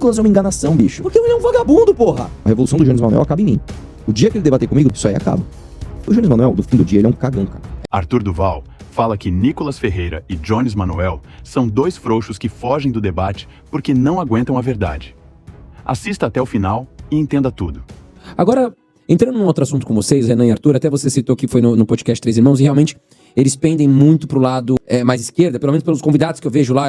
Nicolas é uma enganação, bicho. Porque ele é um vagabundo, porra. A revolução do Jones Manuel acaba em mim. O dia que ele debater comigo, isso aí acaba. O Jones Manuel, do fim do dia, ele é um cagão, cara. Arthur Duval fala que Nicolas Ferreira e Jones Manuel são dois frouxos que fogem do debate porque não aguentam a verdade. Assista até o final e entenda tudo. Agora, entrando num outro assunto com vocês, Renan e Arthur, até você citou que foi no podcast Três Irmãos, e realmente eles pendem muito pro lado mais esquerda, pelo menos pelos convidados que eu vejo lá,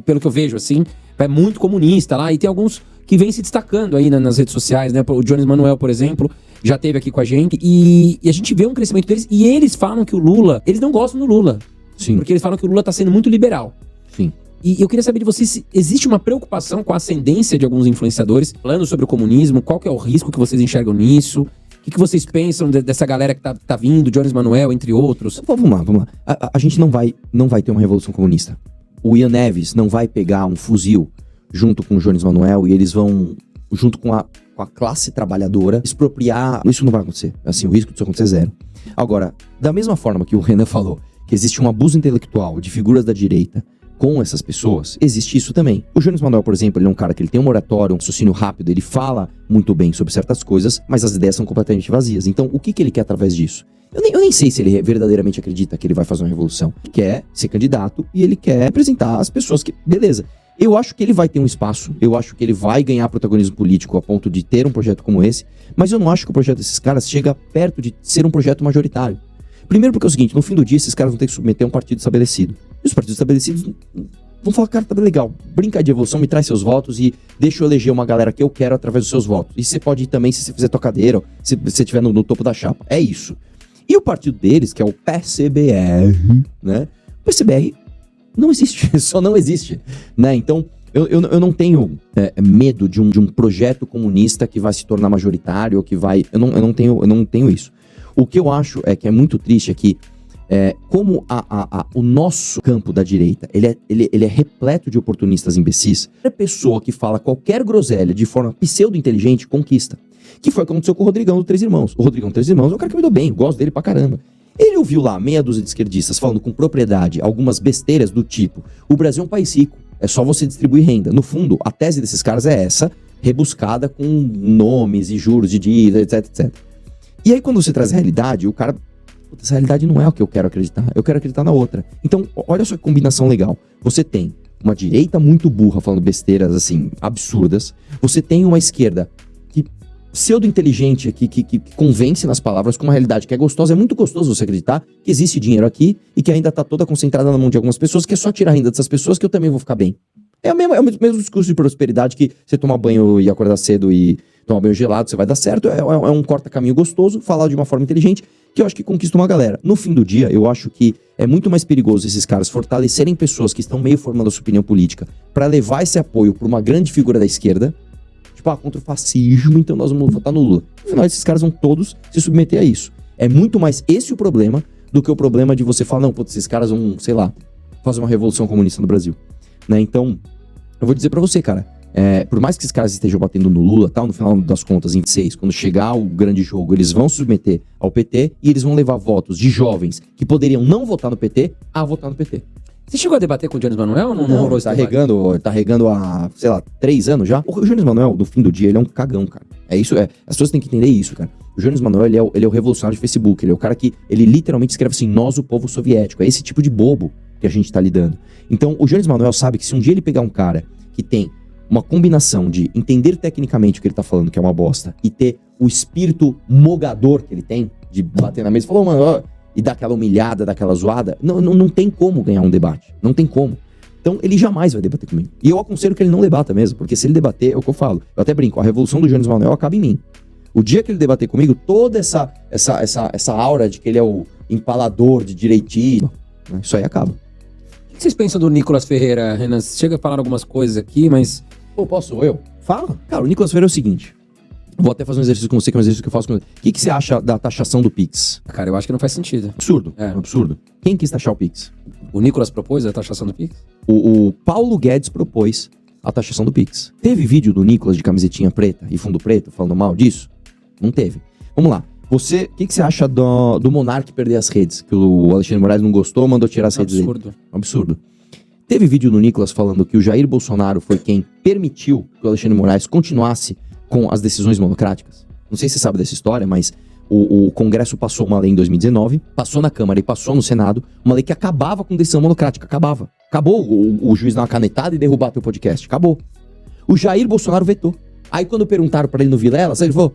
pelo que eu vejo, assim, é muito comunista lá, e tem alguns que vêm se destacando aí nas redes sociais, né? O Jones Manuel, por exemplo, já esteve aqui com a gente, e a gente vê um crescimento deles, e eles falam que o Lula, eles não gostam do Lula. Sim. Porque eles falam que o Lula tá sendo muito liberal. Sim. E eu queria saber de vocês se existe uma preocupação com a ascendência de alguns influenciadores falando sobre o comunismo, qual que é o risco que vocês enxergam nisso? O que vocês pensam dessa galera que tá vindo, Jones Manuel, entre outros? Vamos lá. A gente não vai ter uma revolução comunista. O Ian Neves não vai pegar um fuzil junto com o Jones Manuel e eles vão, junto com a classe trabalhadora, expropriar. Isso não vai acontecer. Assim, o risco disso acontecer é zero. Agora, da mesma forma que o Renan falou, que existe um abuso intelectual de figuras da direita com essas pessoas, existe isso também. O Jones Manuel, por exemplo, ele é um cara que ele tem um oratório, um raciocínio rápido, ele fala muito bem sobre certas coisas, mas as ideias são completamente vazias. Então, o que ele quer através disso? Eu nem sei se ele verdadeiramente acredita que ele vai fazer uma revolução. Ele quer ser candidato e ele quer representar as pessoas que... Beleza. Eu acho que ele vai ter um espaço, eu acho que ele vai ganhar protagonismo político a ponto de ter um projeto como esse, mas eu não acho que o projeto desses caras chega perto de ser um projeto majoritário. Primeiro porque é o seguinte, no fim do dia esses caras vão ter que submeter a um partido estabelecido. E os partidos estabelecidos vão falar, cara, tá bem legal, brinca de evolução, me traz seus votos e deixa eu eleger uma galera que eu quero através dos seus votos. E você pode ir também se você fizer tua cadeira, se você estiver no topo da chapa. É isso. E o partido deles, que é o PCBR, né? O PCBR não existe, só não existe, né? Então, eu não tenho medo de um projeto comunista que vai se tornar majoritário, ou que vai... Eu não tenho isso. O que eu acho que é muito triste é que como o nosso campo da direita, ele é repleto de oportunistas imbecis, a pessoa que fala qualquer groselha de forma pseudo-inteligente conquista. Que foi o que aconteceu com o Rodrigão do Três Irmãos. O Rodrigão do Três Irmãos é um cara que me deu bem, eu gosto dele pra caramba. Ele ouviu lá meia dúzia de esquerdistas falando com propriedade algumas besteiras do tipo: o Brasil é um país rico, é só você distribuir renda. No fundo, a tese desses caras é essa, rebuscada com nomes e juros de dívida, etc, etc. E aí quando você traz a realidade, o cara... Essa realidade não é o que eu quero acreditar, eu quero acreditar na outra. Então, olha só que combinação legal. Você tem uma direita muito burra falando besteiras, assim, absurdas. Você tem uma esquerda que pseudo-inteligente, que convence nas palavras com uma realidade que é gostosa. É muito gostoso você acreditar que existe dinheiro aqui e que ainda tá toda concentrada na mão de algumas pessoas, que é só tirar a renda dessas pessoas que eu também vou ficar bem. É o mesmo discurso de prosperidade que você tomar banho e acordar cedo e tomar banho gelado, você vai dar certo. É um corta-caminho gostoso, falar de uma forma inteligente, que eu acho que conquista uma galera. No fim do dia, eu acho que é muito mais perigoso esses caras fortalecerem pessoas que estão meio formando a sua opinião política para levar esse apoio por uma grande figura da esquerda, tipo, contra o fascismo, então nós vamos votar no Lula. No final, esses caras vão todos se submeter a isso. É muito mais esse o problema do que o problema de você falar, não, putz, esses caras vão, sei lá, fazer uma revolução comunista no Brasil. Né? Então, eu vou dizer pra você, cara, por mais que esses caras estejam batendo no Lula, tal, no final das contas, em 26, quando chegar o grande jogo, eles vão se submeter ao PT e eles vão levar votos de jovens que poderiam não votar no PT a votar no PT. Você chegou a debater com o Jones Manuel ou não rolou isso? Tá regando há, sei lá, 3 anos já. O Jones Manuel, no fim do dia, ele é um cagão, cara. É isso, as pessoas têm que entender isso, cara. O Jones Manuel, ele é o revolucionário de Facebook. Ele é o cara que, ele literalmente escreve assim, nós, o povo soviético. É esse tipo de bobo que a gente tá lidando. Então, o Jones Manuel sabe que se um dia ele pegar um cara que tem uma combinação de entender tecnicamente o que ele tá falando, que é uma bosta, e ter o espírito mogador que ele tem, de bater na mesa e falar, mano, ó, e dar aquela humilhada, daquela zoada, não tem como ganhar um debate. Não tem como. Então, ele jamais vai debater comigo. E eu aconselho que ele não debata mesmo, porque se ele debater, é o que eu falo. Eu até brinco, a revolução do Jones Manuel acaba em mim. O dia que ele debater comigo, toda essa aura de que ele é o empalador de direitinho, isso aí acaba. O que vocês pensam do Nicolas Ferreira, Renan? Chega a falar algumas coisas aqui, mas... Pô, posso eu? Fala. Cara, o Nicolas Ferreira é o seguinte. Vou até fazer um exercício com você, que é um exercício que eu faço com você. O que você acha da taxação do Pix? Cara, eu acho que não faz sentido. Absurdo. Absurdo. Quem quis taxar o Pix? O Nicolas propôs a taxação do Pix? O Paulo Guedes propôs a taxação do Pix. Teve vídeo do Nicolas de camisetinha preta e fundo preto falando mal disso? Não teve. Vamos lá. O que você acha do Monark perder as redes? Que o Alexandre Moraes não gostou, mandou tirar as redes dele. Absurdo. Absurdo. Teve vídeo do Nicolas falando que o Jair Bolsonaro foi quem permitiu que o Alexandre de Moraes continuasse com as decisões monocráticas? Não sei se você sabe dessa história, mas o Congresso passou uma lei em 2019, passou na Câmara e passou no Senado, uma lei que acabava com decisão monocrática, acabava. Acabou o juiz dar uma canetada e derrubar teu podcast, acabou. O Jair Bolsonaro vetou. Aí quando perguntaram pra ele no Vilela, ele falou,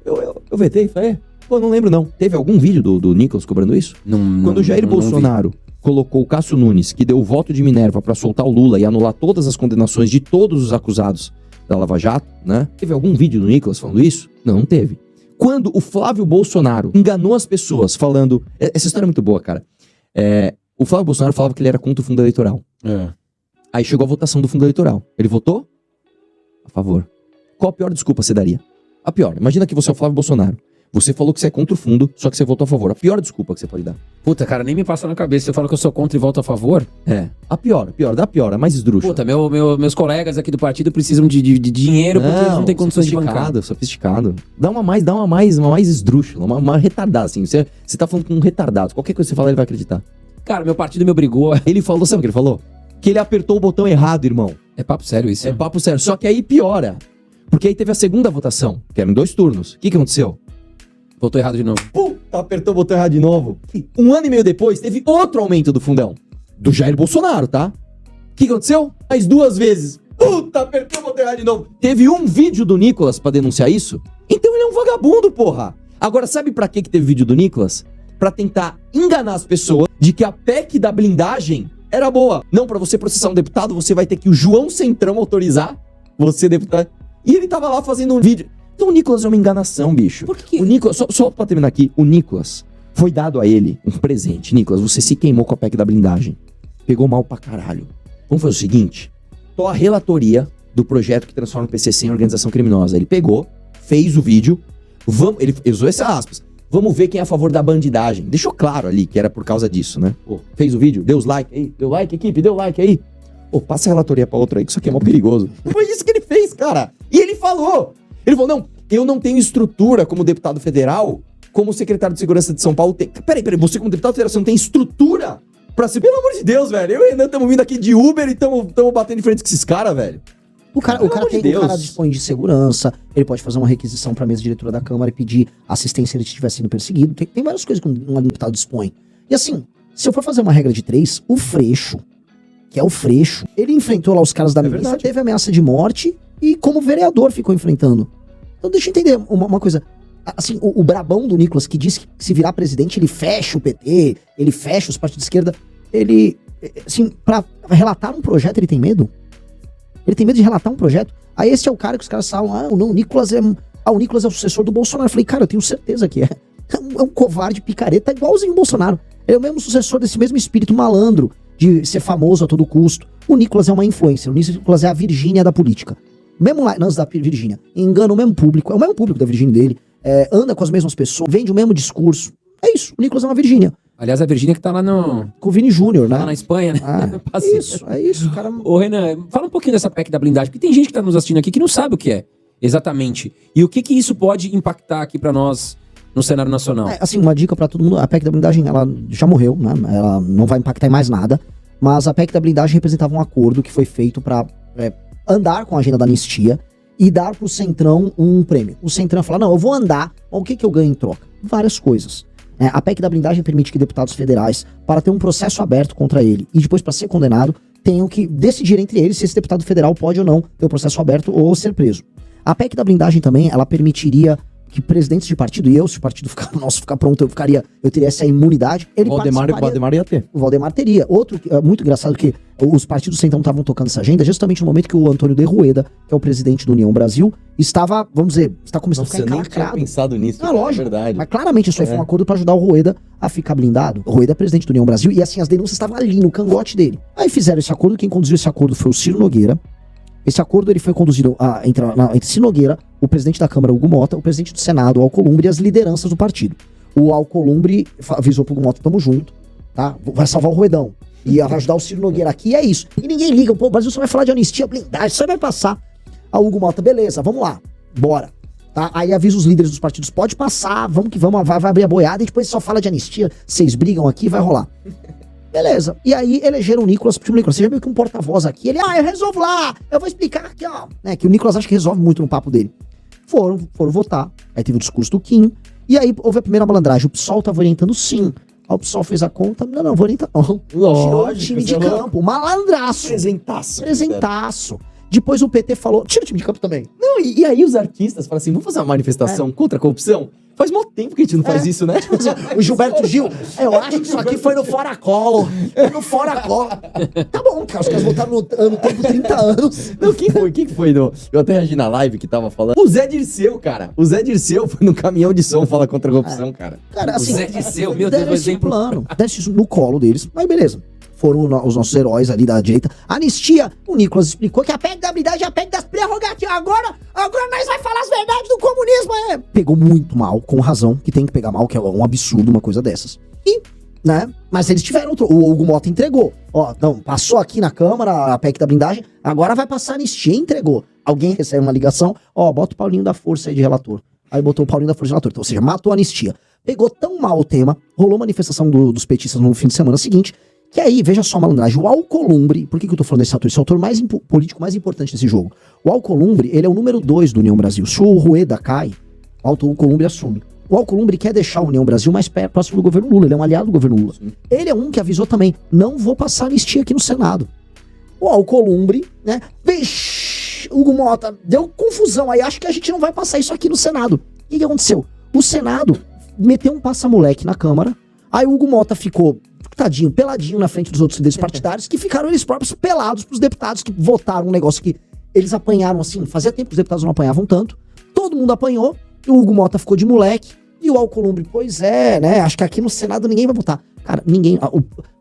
eu vetei, falei, pô, não lembro não. Teve algum vídeo do Nicolas cobrando isso? Quando o Jair Bolsonaro colocou o Cássio Nunes, que deu o voto de Minerva pra soltar o Lula e anular todas as condenações de todos os acusados da Lava Jato, né? Teve algum vídeo do Nicolas falando isso? Não teve. Quando o Flávio Bolsonaro enganou as pessoas falando... Essa história é muito boa, cara. O Flávio Bolsonaro falava que ele era contra o fundo eleitoral. Aí chegou a votação do fundo eleitoral. Ele votou? A favor. Qual a pior desculpa você daria? A pior. Imagina que você é o Flávio Bolsonaro. Você falou que você é contra o fundo, só que você votou a favor. A pior desculpa que você pode dar. Puta, cara, nem me passa na cabeça. Você fala que eu sou contra e voto a favor? A pior, a mais esdrúxula. Puta, meus colegas aqui do partido precisam de dinheiro porque eles não têm condições de bancar. Sofisticado. Dá uma mais esdrúxula, uma retardada, assim. Você tá falando com um retardado. Qualquer coisa que você falar, ele vai acreditar. Cara, meu partido me obrigou. Ele falou, sabe o que ele falou? Que ele apertou o botão errado, irmão. É papo sério isso? É papo sério. Só que aí piora. Porque aí teve a segunda votação, que eram 2 turnos. O que aconteceu? Votou errado de novo. Puta, apertou o botão errado de novo. 1 ano e meio depois, teve outro aumento do fundão. Do Jair Bolsonaro, tá? O que aconteceu? Mais 2 vezes. Puta, apertou o botão errado de novo. Teve um vídeo do Nicolas pra denunciar isso? Então ele é um vagabundo, porra. Agora, sabe pra que teve vídeo do Nicolas? Pra tentar enganar as pessoas de que a PEC da blindagem era boa. Não, pra você processar um deputado, você vai ter que o João Centrão autorizar você, deputado. E ele tava lá fazendo um vídeo. Então o Nicolas é uma enganação, bicho. Por quê? O Nicolas, só pra terminar aqui, o Nicolas, foi dado a ele um presente. Nicolas, você se queimou com a PEC da blindagem. Pegou mal pra caralho. Vamos fazer o seguinte, tô a relatoria do projeto que transforma o PCC em organização criminosa. Ele pegou, fez o vídeo, ele usou essas aspas. Vamos ver quem é a favor da bandidagem. Deixou claro ali que era por causa disso, né? Pô, fez o vídeo, deu os like aí, deu like, equipe, deu like aí. Pô, passa a relatoria pra outra aí, que isso aqui é mó perigoso. Foi isso que ele fez, cara. E ele falou, não, eu não tenho estrutura como deputado federal, como secretário de segurança de São Paulo tem. Peraí, você como deputado federal, você não tem estrutura pra ser, pelo amor de Deus, velho. Eu e o Renan estamos vindo aqui de Uber e estamos batendo em frente com esses caras, velho. O cara dispõe de segurança, ele pode fazer uma requisição pra mesa diretora da Câmara e pedir assistência se ele estiver sendo perseguido. Tem várias coisas que um deputado dispõe. E assim, se eu for fazer uma regra de 3, o Freixo, que é o Freixo, ele enfrentou lá os caras da milícia, teve ameaça de morte e como vereador ficou enfrentando. Então deixa eu entender uma coisa. Assim, o brabão do Nicolas, que disse que se virar presidente ele fecha o PT, ele fecha os partidos de esquerda, ele, assim, pra relatar um projeto ele tem medo? Ele tem medo de relatar um projeto? Aí esse é o cara que os caras falam, o Nicolas é o sucessor do Bolsonaro. Eu falei, cara, eu tenho certeza que é. É um covarde picareta igualzinho o Bolsonaro. Ele é o mesmo sucessor desse mesmo espírito malandro de ser famoso a todo custo. O Nicolas é uma influencer, o Nicolas é a Virgínia da política. Mesmo lá, não da Virgínia, engana o mesmo público, é o mesmo público da Virgínia dele, anda com as mesmas pessoas, vende o mesmo discurso. É isso, o Nicolas é uma Virgínia. Aliás, a Virgínia que tá lá no... Com o Vini Júnior, né? Lá na Espanha, né? É isso, cara. Ô, Renan, fala um pouquinho dessa PEC da blindagem, porque tem gente que tá nos assistindo aqui que não sabe o que é, exatamente. E o que isso pode impactar aqui pra nós no cenário nacional? Assim, uma dica pra todo mundo, a PEC da blindagem, ela já morreu, né? Ela não vai impactar em mais nada, mas a PEC da blindagem representava um acordo que foi feito pra andar com a agenda da anistia e dar pro Centrão um prêmio. O Centrão fala, não, eu vou andar, mas o que eu ganho em troca? Várias coisas. A PEC da blindagem permite que deputados federais, para ter um processo aberto contra ele e depois para ser condenado, tenham que decidir entre eles se esse deputado federal pode ou não ter o processo aberto ou ser preso. A PEC da blindagem também, ela permitiria que presidentes de partido, e eu, se o partido ficar pronto, eu teria essa imunidade. O Valdemar ia ter. O Valdemar teria. Outro, muito engraçado, que os partidos então estavam tocando essa agenda justamente no momento que o Antônio de Rueda, que é o presidente do União Brasil, estava, vamos dizer, está começando a ficar encalacrado. Eu nem tinha pensado nisso, lógico, é verdade. Mas claramente isso aí foi um acordo para ajudar o Rueda a ficar blindado. O Rueda é presidente do União Brasil e assim, as denúncias estavam ali no cangote dele. Aí fizeram esse acordo, quem conduziu esse acordo foi o Ciro Nogueira. Esse acordo ele foi conduzido entre Ciro Nogueira, o presidente da Câmara, Hugo Mota, o presidente do Senado, o Alcolumbre, e as lideranças do partido. O Alcolumbre avisou pro Hugo Mota, tamo junto, tá? Vai salvar o Ruedão. E vai ajudar o Ciro Nogueira aqui, e é isso. E ninguém liga, pô, o Brasil só vai falar de anistia, blindagem, isso aí vai passar. A Hugo Mota, beleza, vamos lá, bora. Tá? Aí avisa os líderes dos partidos, pode passar, vamos que vamos, vai abrir a boiada, e depois só fala de anistia, vocês brigam aqui, vai rolar. Beleza. E aí elegeram o Nicolas, tipo, Nicolas, seja meio que um porta-voz aqui. Ele, eu resolvo lá, eu vou explicar aqui, ó. Né, que o Nicolas acha que resolve muito no papo dele. Foram votar. Aí teve o discurso do Kim. E aí houve a primeira malandragem. O PSOL tava orientando sim. Aí o PSOL fez a conta. Não, vou orientar não. Tirou o time de campo. Malandraço. Presentaço. Depois o PT falou, tira o time de campo também. Não, e aí os artistas falam assim, vamos fazer uma manifestação contra a corrupção? Faz mó tempo que a gente não faz isso, né? O Gilberto Gil, eu acho que isso aqui foi no Fora Colo. No Fora Colo. Tá bom, cara, os caras votaram no tempo 30 anos. Não, quem foi? Eu até reagi na live que tava falando. O Zé Dirceu, cara. O Zé Dirceu foi no caminhão de som falar contra a corrupção, cara. Cara, assim, O Zé Dirceu, meu Deus, deram esse plano. Deram isso no colo deles, mas beleza. Foram os nossos heróis ali da direita. Anistia, o Nicolas explicou que a PEC da habilidade é a PEC das prerrogativas. Agora nós vai falar as verdades do comunismo. Pegou muito mal, com razão, que tem que pegar mal, que é um absurdo uma coisa dessas. E, né, mas eles tiveram outro. O Hugo Mota entregou. Ó, não, passou aqui na Câmara a PEC da blindagem, agora vai passar a anistia, entregou. Alguém recebe uma ligação, bota o Paulinho da Força aí de relator. Aí botou o Paulinho da Força de relator. Então, ou seja, matou a anistia. Pegou tão mal o tema, rolou manifestação dos petistas no fim de semana seguinte, que aí, veja só a malandragem, o Alcolumbre, por que eu tô falando desse autor? Esse autor político mais importante desse jogo. O Alcolumbre, ele é o número 2 do União Brasil. Se o Rueda cai, o Alcolumbre assume. O Alcolumbre quer deixar a União Brasil mais próximo do governo Lula, ele é um aliado do governo Lula. Sim. Ele é um que avisou também, não vou passar anistia aqui no Senado. O Alcolumbre, né, Hugo Mota, deu confusão aí, acho que a gente não vai passar isso aqui no Senado. E o que aconteceu? O Senado meteu um passa-moleque na Câmara, aí o Hugo Mota ficou tadinho, peladinho na frente dos outros líderes partidários, que ficaram eles próprios pelados pros deputados que votaram um negócio que eles apanharam assim, fazia tempo que os deputados não apanhavam tanto, todo mundo apanhou, e o Hugo Mota ficou de moleque, e o Alcolumbre, pois é, né, acho que aqui no Senado ninguém vai votar. Cara, ninguém,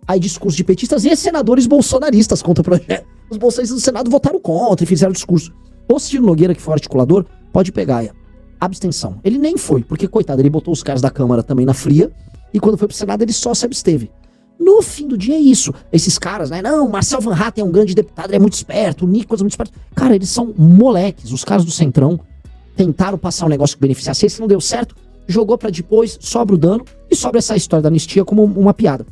aí discurso de petistas e senadores bolsonaristas contra o projeto. Os bolsonaristas do Senado votaram contra e fizeram discurso. O Ciro Nogueira, que foi articulador, pode pegar abstenção. Ele nem foi, porque coitado, ele botou os caras da Câmara também na fria, e quando foi pro Senado ele só se absteve. No fim do dia é isso. Esses caras, né? Não, Marcel Van Hatten é um grande deputado, ele é muito esperto, o Nicolas é muito esperto. Cara, eles são moleques. Os caras do Centrão tentaram passar um negócio que beneficiasse. Esse não deu certo, jogou pra depois, sobra o dano e sobra essa história da anistia como uma piada.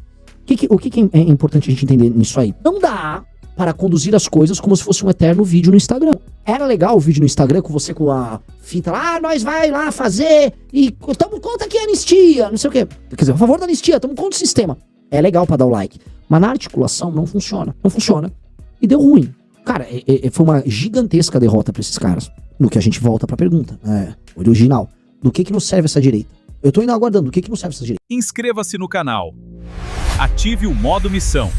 O que é importante a gente entender nisso aí? Não dá para conduzir as coisas como se fosse um eterno vídeo no Instagram. Era legal o vídeo no Instagram com você com a fita lá, nós vai lá fazer e tamo contra aqui a anistia, não sei o quê. Quer dizer, a favor da anistia, tamo contra o sistema. É legal pra dar o like. Mas na articulação não funciona. Não funciona. E deu ruim. Cara, foi uma gigantesca derrota pra esses caras. No que a gente volta pra pergunta. Original. Do que nos serve essa direita? Eu tô ainda aguardando. Do que nos serve essa direita? Inscreva-se no canal. Ative o modo missão.